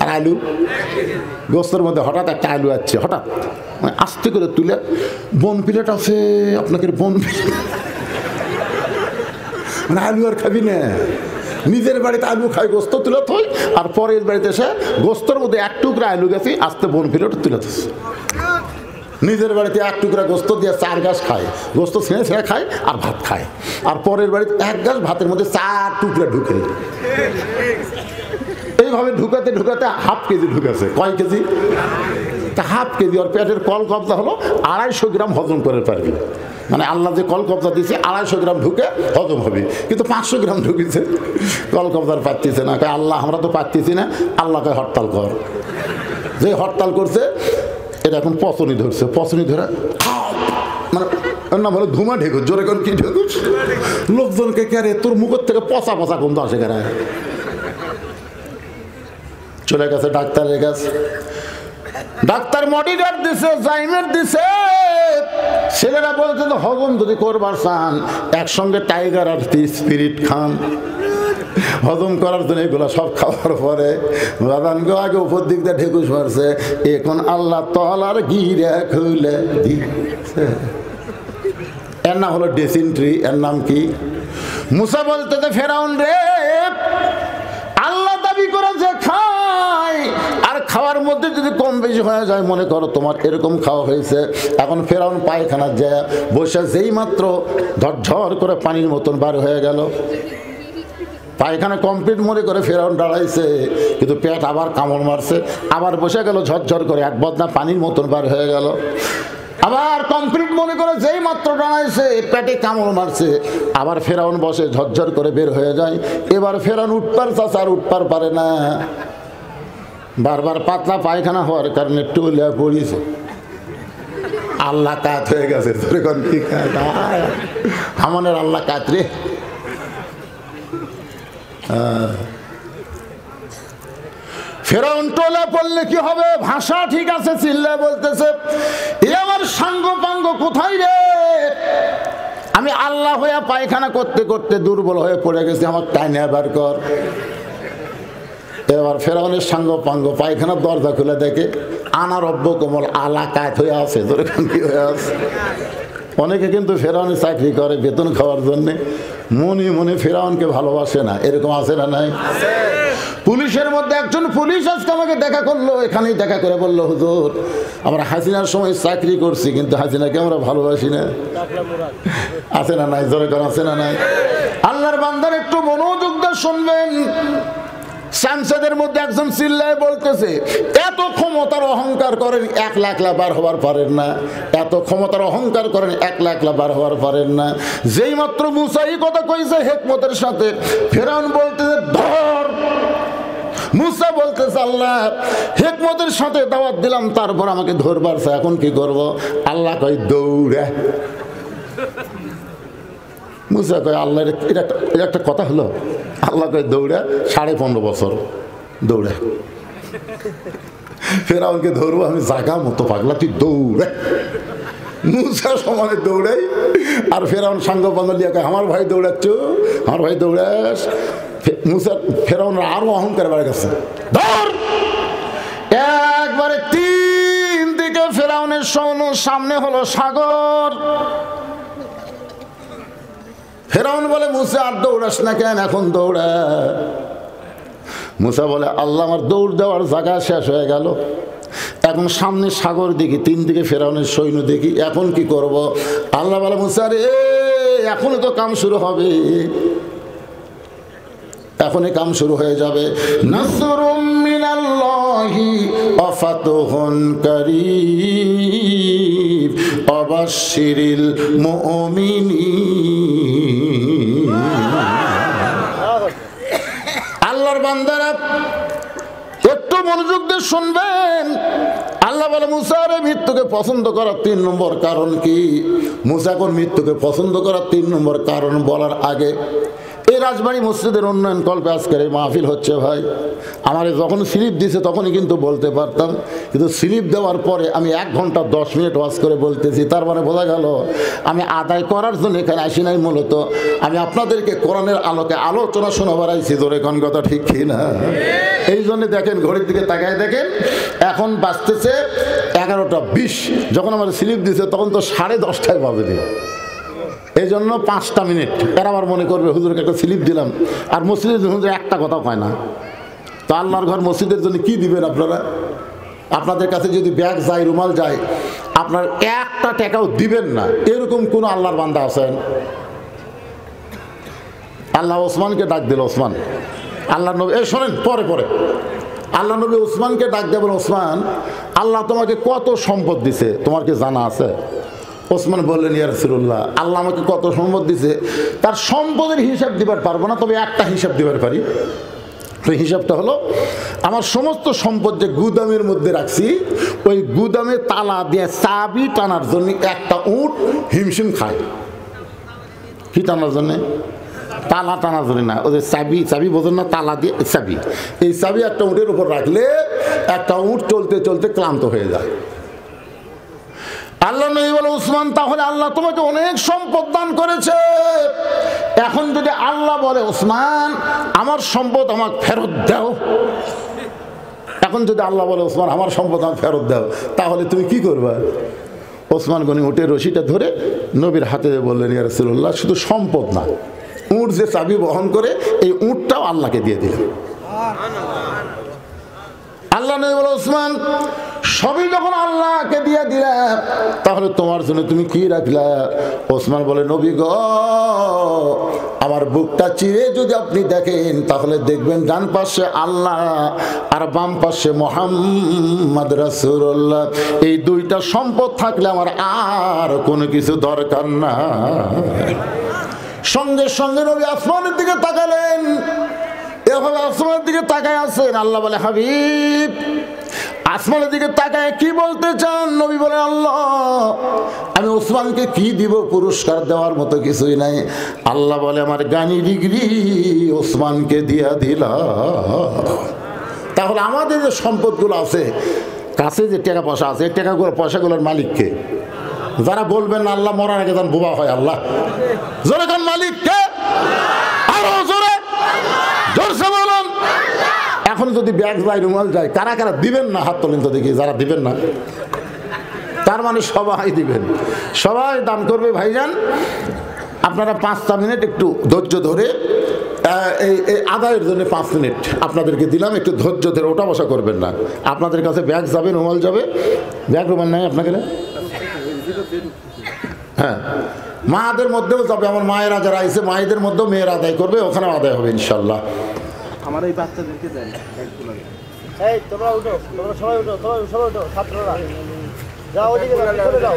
আর আলু, গোস্তের মধ্যে হঠাৎ একটা আলু আসছে, হঠাৎ মানে আস্তে করে তুলে, বন প্লেট আছে আপনাকে, বন প্লেট মানে আলু আর খাবি না। নিজের বাড়িতে আলু খাই, গোস্ত তুলে থই, আর পরের বাড়িতে এসে গোস্তর মধ্যে 1 টুকরা আলু গেছি, আস্তে বন প্লেট তুলে থইছে। নিজের বাড়িতে 1 টুকরা গোস্ত দিয়ে 4 গাছ খায়, গোস্ত ছেঁড়ে ছেঁড়ে খায় আর ভাত খায়। আর পরের বাড়িতে 1 গাছ ভাতের মধ্যে 4 টুকরা ঢুকে। এই এইভাবে ঢুকাতে ঢুকাতে হাফ কেজি ঢুকেছে। কয় কেজি? Half KG. ওর পেটের কল কবজা হলো 250 গ্রাম হজম করে পারবি। মানে আল্লাহ যে কল কবজা দিয়েছে 250 গ্রাম ঢুকে হজম হবে, কিন্তু 500 গ্রাম ঢুকেছে, কল কবজার পাচ্ছিছে না। কয় আল্লাহ আমরা তো পাচ্ছি না, আল্লাহকে হরতাল কর। যে হরতাল করছে এটা এখন পচনি ধরছে, পচনি ধরে মানে না বলে ধুমা ঢেকুস, জোরে কোন কি ঢেকুস, লোকজনকে কে রে তোর মুখের থেকে পচা পচা গন্ধ আসে কেন। চলে গেছে ডাক্তারের কাছে, ডাক্তার মডিগার দিছে, জাইমের দিছে। ছেলেরা বলছে তো হজম যদি করবার চান একসঙ্গে টাইগার আর স্পিরিট খান, হজম করার জন্য এগুলো সব খাওয়ার পরে বাদানকে আগে উপর দিক দিয়ে ঢেকুস মারছে, এখন আল্লাহ তলার গিরা খুলে দিচ্ছে। এর নাম হলো ডিসেন্ট্রি। এর নাম কি? মুসা বলতে যে ফেরাউন রে, আল্লাহ দাবি করেছে খায়, আর খাওয়ার মধ্যে যদি কম বেশি হয়ে যায়, মনে করো তোমার এরকম খাওয়া হয়েছে। এখন ফেরাউন পায়খানা যায় বসে যেই মাত্র ঝরঝর করে পানির মতন বার হয়ে গেল, পায়খানা কমপ্লিট মনে করে ফেরাউন দাঁড়াইছে, কিন্তু পেট আবার কামড় মারছে, আবার বসে গেল ঝরঝর করে এক বদনা পানির মতন বার হয়ে গেল। আবার কমপ্লিট মনে করে যেই মাত্র দাঁড়াইছে পেটে কামড় মারছে, আবার ফেরাউন বসে ঝরঝর করে বের হয়ে যায়। এবার ফেরাউন উঠপার চাচা আর উঠপার পারে না, বারবার পাতলা পায়খানা হওয়ার কারণে টুলে পড়িয়েছে। আল্লাহ কাত হয়ে গেছে, আমাদের আল্লাহ কাত রে। ফেরাউন টোলা পড়লে কি হবে? ভাষা ঠিক আছে, চিল্লা বলতেছে এ আমার সাঙ্গ পাঙ্গ কোথায় রে? আমি আল্লাহ হইয়া পায়খানা করতে করতে দুর্বল হয়ে পড়ে গেছি, আমার টাইনে বার কর। এবার ফেরাউনের সাঙ্গ পাঙ্গ পায়খানার দরজা খুলে দেখে আনারব্য কোমল আলা কাত হয়ে আছে, কি হয়ে আছে। অনেকে কিন্তু ফেরাউনি চাকরি করে বেতন খাওয়ার জন্যে, মনে মনে ফেরাউনকে ভালোবাসে না, এরকম আছে না নাই? পুলিশের মধ্যে একজন পুলিশ আজকে আমাকে দেখা করলো, এখানেই দেখা করে বলল হুজুর আমরা হাসিনার সময় চাকরি করছি, কিন্তু হাসিনাকে আমরা ভালোবাসি না। আছে না নাই? জোরে করে আছে না নাই? আল্লাহর বান্দার একটু মনোযোগ দিয়ে শুনবেন। সাংসদের মধ্যে একজন চিল্লায় বলতেছে এত ক্ষমতার অহংকার করেন 1 লাখ বার হওয়ার পারেন না, এত ক্ষমতার অহংকার করেন 1 লাখ বার হওয়ার পারেন না। যেই মাত্র মুসা এই কথা কইছে হিকমতের সাথে, ফেরাউন বলতেছে ধর। মুসা বলতেছে আল্লাহ হিকমতের সাথে দাওয়াত দিলাম, তারপর আমাকে ধরবার, এখন কি করব? আল্লাহ কই দৌড়ে। মুসা কয় আল্লাহ এটা একটা কথা হলো? আল্লাহ কয় দৌড়ে 15.5 বছর দৌড়ে। ফেরাউনকে ধরবো আমি, জাগা মতো পাগলা তুই দৌড়ে। মুসা সমানে দৌড়াই, আর ফেরাউন সাঙ্গ বাঙালিয়া কয় আমার ভাই দৌড়াচ্ছ, আমার ভাই দৌড়াস। মুসা ফেরাউন আরো অহংকার বেড়ে গেছে, ধর। একবারে 3 দিকে ফেরাউনের সামনে হলো সাগর। ফেরাউন বলে মুসা আর দৌড়াস না কেন, এখন দৌড়া। মুসা বলে আল্লাহ আমার দৌড় দেওয়ার জায়গা শেষ হয়ে গেল, এখন সামনে সাগর দেখি, 3 দিকে ফেরাউনের সৈন্য দেখি, এখন কি করব? আল্লাহ বলে মুসা রে এখনই তো কাম শুরু হবে, এখনই কাম শুরু হয়ে যাবে। নাসরুম মিনাল্লাহি ওয়া ফাতহুন কারীব ওয়াবাশশিরিল মুমিনিন। আল্লাহর বান্দারা একটু মনোযোগ দিয়ে শুনবেন। আল্লাহ বলে মুসা রে মৃত্যুকে পছন্দ করার 3 নম্বর কারণ কি? মুসা কোন মৃত্যুকে পছন্দ করার 3 নম্বর কারণ বলার আগে এই রাজবাড়ি মসজিদের উন্নয়ন কল্পে আজকের এই মাহফিল হচ্ছে ভাই। আমার যখন স্লিপ দিছে তখনই কিন্তু বলতে পারতাম, কিন্তু স্লিপ দেওয়ার পরে আমি 1 ঘন্টা 10 মিনিট ওয়াজ করে বলতেছি, তার মানে বোঝা গেল আমি আদায় করার জন্য এখানে আসি নাই, মূলত আমি আপনাদেরকে কোরআনের আলোকে আলোচনা শোনাবার আইছি। জোরে কোন কথা ঠিক কি না? এই জন্য দেখেন ঘড়ির দিকে তাকায় দেখেন, এখন বাজতেছে 11টা 20। যখন আমার স্লিপ দিছে তখন তো 10:30টায় বাজে, এই জন্য 5টা মিনিট। এরা আবার মনে করবে হুজুরকে একটা স্লিপ দিলাম, আর মসজিদের হুজুর একটা কথা কয় না। তো আল্লাহর ঘর মসজিদের জন্য কি দিবেন আপনারা? আপনাদের কাছে যদি ব্যাগ যায়, রুমাল যায়, আপনার 1টা টাকাও দিবেন না, এরকম কোন আল্লাহর বান্দা আছেন? আল্লাহ ওসমানকে ডাক দিল, ওসমান আল্লাহ নবী এই শোনেন, পরে পরে আল্লাহ নবী ওসমানকে ডাক দিয়ে বলেন, ওসমান, আল্লাহ তোমাকে কত সম্পদ দিছে তোমার কি জানা আছে? ওসমান বললেন, ইয়া রাসূলুল্লাহ, আল্লাহ আমাকে কত সম্পদ দিছে তার সম্পদের হিসাব দিবার পারবো না, তবে একটা হিসাব দিবার পারি। তো হিসাবটা হলো, আমার সমস্ত সম্পদ যে গুদামের মধ্যে রাখছি, ওই গুদামে তালা দিয়ে চাবি টানার জন্য একটা উট হিমশিম খায়। কি টানার জন্যে? তালা টানার জন্য না, ওদের চাবি, চাবি বোঝেন না, তালা দিয়ে চাবি, এই চাবি একটা উটের উপর রাখলে একটা উট চলতে চলতে ক্লান্ত হয়ে যায়। আল্লাহ নবী বলে, ওসমান, তাহলে আল্লাহ তোমাকে অনেক সম্পদ দান করেছে, এখন যদি আল্লাহ বলে, ওসমান আমার সম্পদ আমাকে ফেরত দাও, এখন যদি আল্লাহ বলে, ওসমান আমার সম্পদ আমাকে ফেরত দাও, তাহলে তুমি কি করবে? ওসমান গনি উটের রশিটা ধরে নবীর হাতে বললেন, ইয়া রাসূলুল্লাহ, শুধু সম্পদ না, উট যে চাবি বহন করে এই উটটাও আল্লাহকে দিয়ে দিলেন। আল্লাহ নবী বলে, ওসমান, সবই যখন আল্লাহকে দিয়ে দিলা, তাহলে তোমার জন্য তুমি কি রাখলা? ওসমান বলে, নবী গো, আমার বুকটা চিরে যদি আপনি দেখেন, তাহলে দেখবেন ডান পাশে আল্লাহ আর বাম পাশে মুহাম্মদ রাসূলুল্লাহ। এই দুইটা সম্পদ থাকলে আমার আর কোনো কিছু দরকার না। সঙ্গে সঙ্গে নবী আসমানের দিকে তাকালেন, এভাবে আসমানের দিকে তাকায় আছেন। আল্লাহ বলে, হাবিব, আসমানের দিকে তাকায় কি বলতে চান? নবী বলে, আল্লাহ, আমি ওসমানকে কি দিব? পুরস্কার দেওয়ার মতো কিছুই নাই। আল্লাহ বলে, আমার গানি ডিগ্রি ওসমানকে দিয়া দিলাম। তাহলে আমাদের যে সম্পদগুলো আছে, কাছে যে টাকা পয়সা আছে, এই টাকাগুলো পয়সাগুলোর মালিককে? যারা বলবেন না আল্লাহ মরার আগে যেন বোবা হয়, আল্লাহ জোরে কোন মালিককে? আরো জোরে, জোরসে বলুন। এখন যদি ব্যাগ যায়, রুমাল যায়, কারা কারা দিবেন না? হাত তোলেন তো দেখি, যারা দিবেন না। তার মানে সবাই দিবেন, সবাই দান করবে। ভাইজান, আপনারা 5টা মিনিট একটু ধৈর্য ধরে, এই আদায়ের জন্য 5 মিনিট আপনাদেরকে দিলাম, একটু ধৈর্য ধরে ওটা বসা করবেন না। আপনাদের কাছে ব্যাগ যাবে, রুমাল যাবে। ব্যাগ রুমাল নাই আপনাকে? হ্যাঁ, মাদের মধ্যেও যাবে, আমার মায়েরা যারা আইছে মায়েদের মধ্যেও মেয়েরা আদায় করবে, ওখানেও আদায় হবে ইনশাল্লাহ। আমার এই বাচ্চাদেরকে দেন, এই তোমরা উঠো, তোমরা সবাই উঠো, সবাই উঠো, ছাত্ররা যাও, ওদিকে যাও।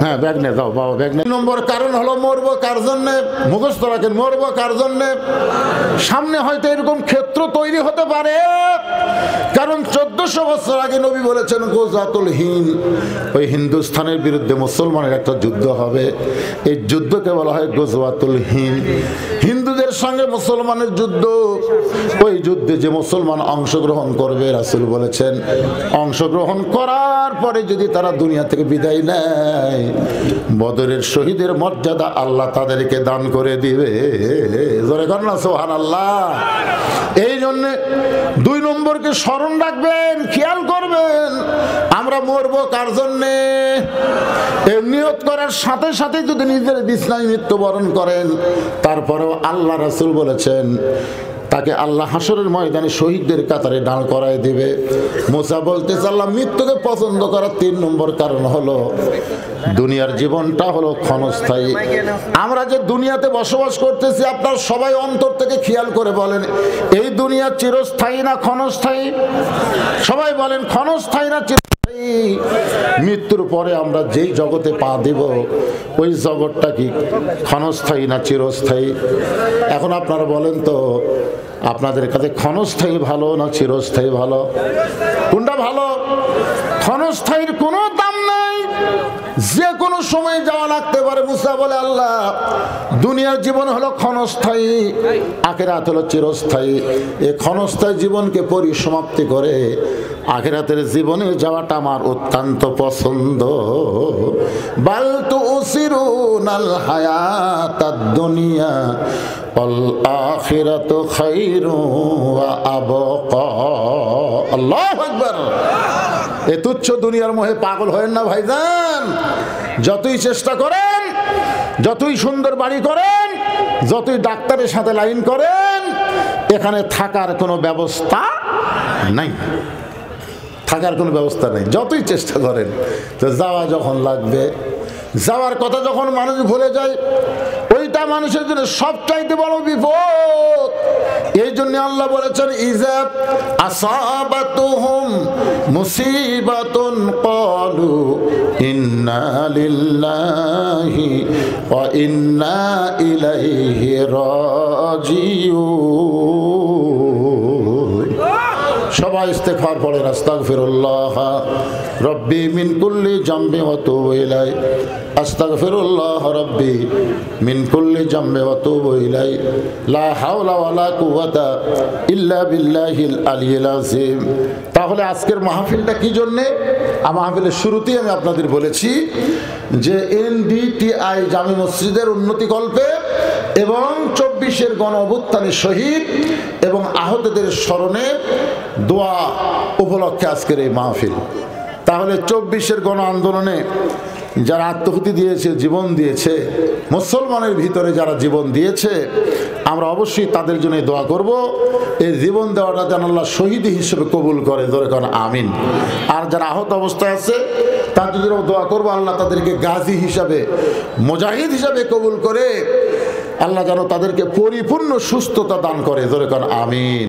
হ্যাঁ, ব্যাগ নিয়ে যাও বাবা, ব্যাগ নিয়ে। নম্বর কারণ হলো, মরবো কার জন্যে? মুখস্থ রাখেন, মরবো কার জন্যে? সামনে হয়তো এরকম ক্ষেত্র তৈরি হতে পারে, কারণ 1400 বছর আগে নবী বলেছেন, গোজাতুল হিন্দ, ওই হিন্দুস্তানের বিরুদ্ধে মুসলমানের একটা যুদ্ধ হবে। এই যুদ্ধকে বলা হয় গোজাতুল হিন্দ, হিন্দুদের সঙ্গে মুসলমানের যুদ্ধ। ওই যুদ্ধে যে মুসলমান অংশগ্রহণ করবে, রাসূল বলেছেন, অংশগ্রহণ করার পরে যদি তারা দুনিয়া থেকে বিদায় নেয়, বদরের শহীদের মর্যাদা আল্লাহ তাদেরকে দান করে দিবে। জোরে কর না সুবহানাল্লাহ। এই জন্য 2 নম্বরকে স্মরণ রাখবেন, খেয়াল করবেন, আমরা মরবো কার জন্যে? এই নিয়ত করার সাথে সাথে যদি নিজের বিছনায় মৃত্যুবরণ করেন, তারপরেও আল্লাহ রাসূল বলেছেন, তাকে আল্লাহ হাসরের ময়দানে শহীদদের কাতারে দাঁড় করায় দিবে। মুসা বলতেছে, আল্লাহ মৃত্যুকে পছন্দ করার 3 নম্বর কারণ হলো, দুনিয়ার জীবনটা হলো ক্ষণস্থায়ী। আমরা যে দুনিয়াতে বসবাস করতেছি, আপনার সবাই অন্তর থেকে খেয়াল করে বলেন, এই দুনিয়া চিরস্থায়ী না ক্ষণস্থায়ী? সবাই বলেন, ক্ষণস্থায়ী না চিরস্থায়ী? মৃত্যুর পরে আমরা যেই জগতে পা দিব, ওই জগৎটা কি ক্ষণস্থায়ী না চিরস্থায়ী? এখন আপনারা বলেন তো, আপনাদের কাছে ক্ষণস্থায়ী ভালো না চিরস্থায়ী ভালো? কোনটা ভালো? ক্ষণস্থায়ীর কোনো দাম নাই, যে কোনো সময় যাওয়া লাগতে পারে। মুসা বলে, আল্লাহ, দুনিয়ার জীবন হলো ক্ষণস্থায়ী, আখিরাত হলো চিরস্থায়ী। এই ক্ষণস্থায়ী জীবনকে পরিসমাপ্তি করে আখিরাতের জীবনে যাওয়াটা আমার অত্যন্ত পছন্দ। বাল তুসিরুনাল হায়াতাদ দুনিয়া ওয়াল আখিরাতু খায়রু ওয়া আবকা। আল্লাহু আকবার। এ তুচ্ছ দুনিয়ার মোহে পাগল হয়েন না ভাইজান। যতই চেষ্টা করেন, যতই সুন্দর বাড়ি করেন, যতই ডাক্তারের সাথে লাইন করেন, এখানে থাকার কোনো ব্যবস্থা নাই, থাকার কোনো ব্যবস্থা নেই। যতই চেষ্টা করেন, তো যাওয়া যখন লাগবে, যাওয়ার কথা যখন মানুষ ভুলে যায়, ওইটা মানুষের জন্য সবচাইতে বড় বিপদ। এই জন্য আল্লাহ বলেছেন ইজা আসাবাতুহুম মুসিবাতুন ক্বালু ইন্না লিল্লাহি ওয়া ইন্না ইলাইহি রাজিউন। সবাই ইস্তেগফার পড়েন, আস্তাগফিরুল্লাহ রব্বি মিন কুল্লি জামবি ওয়া তুবু ইলাই, আস্তাগফিরুল্লাহ রব্বি মিন কুল্লি জামবি ওয়া তুবু ইলাই, লা হাওলা ওয়ালা কুওয়াতা ইল্লা বিল্লাহিল আলিয়্যিল আযীম। তাহলে আজকের মাহফিলটা কি জন্য? মাহফিলের শুরুতেই আমি আপনাদের বলেছি যে এনডিটিআই জামে মসজিদের উন্নতি কল্পে এবং 24-এর গণ অভ্যুত্থানে শহীদ এবং আহতদের স্মরণে দোয়া উপলক্ষে আজকের এই মাহফিল। তাহলে 24-এর গণ আন্দোলনে যারা আত্মহুতি দিয়েছে, জীবন দিয়েছে, মুসলমানের ভিতরে যারা জীবন দিয়েছে, আমরা অবশ্যই তাদের জন্য দোয়া করব। এই জীবন দেওয়াটা যেন আল্লাহ শহীদ হিসেবে কবুল করে, ধরে কারণ আমিন। আর যারা আহত অবস্থায় আছে তাদের জন্য দোয়া করব, আল্লাহ তাদেরকে গাজী হিসাবে, মুজাহিদ হিসাবে কবুল করে আল্লাহ যেন তাদেরকে পরিপূর্ণ সুস্থতা দান করে, ধরে কারণ আমিন।